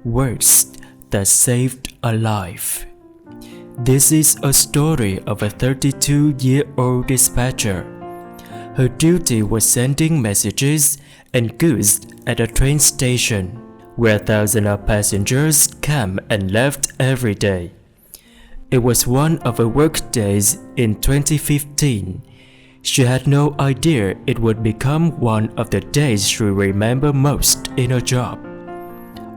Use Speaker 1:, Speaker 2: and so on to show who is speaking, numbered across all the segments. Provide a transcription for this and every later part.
Speaker 1: Words that saved a life. This is a story of a 32-year-old dispatcher. Her duty was sending messages and goods at a train station, where thousands of passengers came and left every day. It was one of her work days in 2015. She had no idea it would become one of the days she remembered most in her job.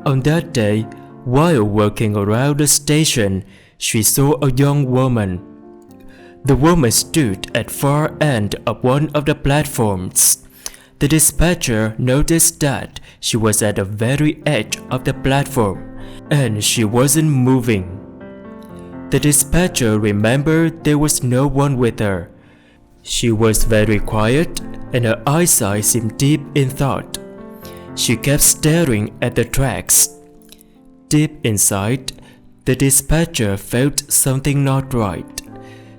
Speaker 1: On that day, while walking around the station, she saw a young woman. The woman stood at far end of one of the platforms. The dispatcher noticed that she was at the very edge of the platform, and she wasn't moving. The dispatcher remembered there was no one with her. She was very quiet, and her eyesight seemed deep in thought. She kept staring at the tracks. Deep inside, the dispatcher felt something not right.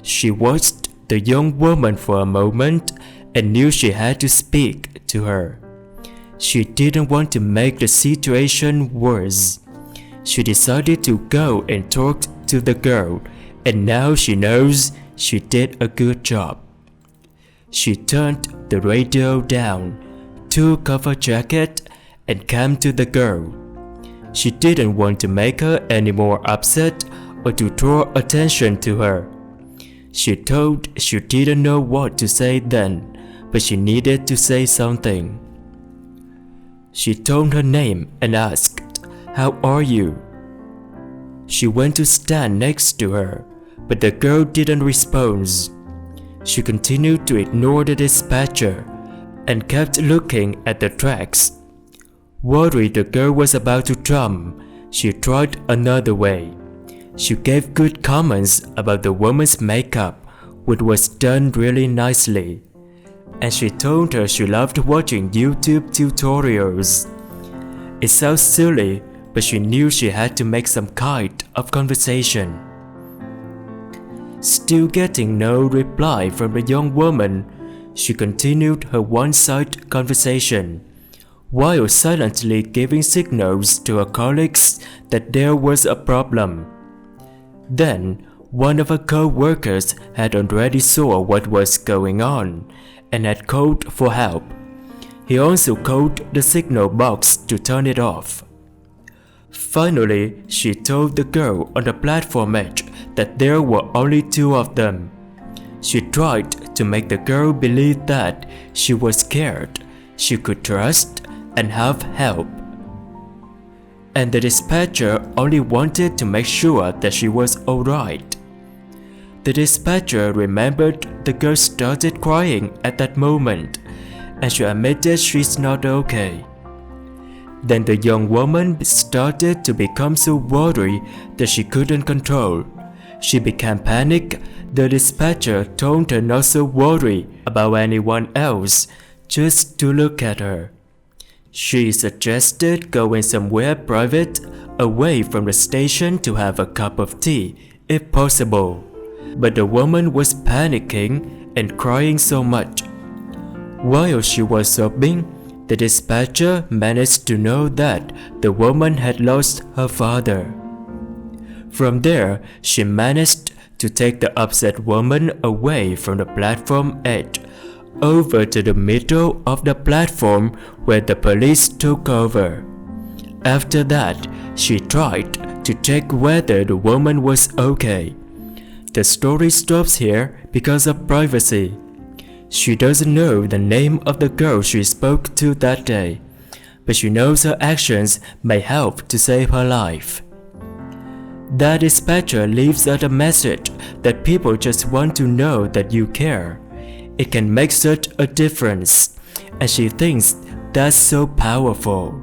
Speaker 1: She watched the young woman for a moment and knew she had to speak to her. She didn't want to make the situation worse. She decided to go and talk to the girl, and now she knows she did a good job. She turned the radio down, took off her jacket, and came to the girl. She didn't want to make her any more upset or to draw attention to her. She told she didn't know what to say then, but she needed to say something. She told her name and asked, "How are you?" She went to stand next to her, but the girl didn't respond. She continued to ignore the dispatcher and kept looking at the tracks. Worried the girl was about to jump, she tried another way. She gave good comments about the woman's makeup, which was done really nicely, and she told her she loved watching YouTube tutorials. It sounds silly, but she knew she had to make some kind of conversation. Still getting no reply from the young woman, she continued her one-sided conversation, while silently giving signals to her colleagues that there was a problem. Then, one of her co-workers had already saw what was going on and had called for help. He also called the signal box to turn it off. Finally, she told the girl on the platform edge that there were only two of them. She tried to make the girl believe that she was scared, she could trust, and have help. And the dispatcher only wanted to make sure that she was alright. The dispatcher remembered the girl started crying at that moment, and she admitted she's not okay. Then the young woman started to become so worried that she couldn't control. She became panicked. The dispatcher told her not to worry about anyone else, just to look at her. She suggested going somewhere private, away from the station to have a cup of tea, if possible. But the woman was panicking and crying so much. While she was sobbing, the dispatcher managed to know that the woman had lost her father. From there, she managed to take the upset woman away from the platform edge, over to the middle of the platform where the police took over. After that, she tried to check whether the woman was okay. The story stops here because of privacy. She doesn't know the name of the girl she spoke to that day, but she knows her actions may help to save her life. That dispatcher leaves out a message that people just want to know that you care. It can make such a difference, and she thinks that's so powerful.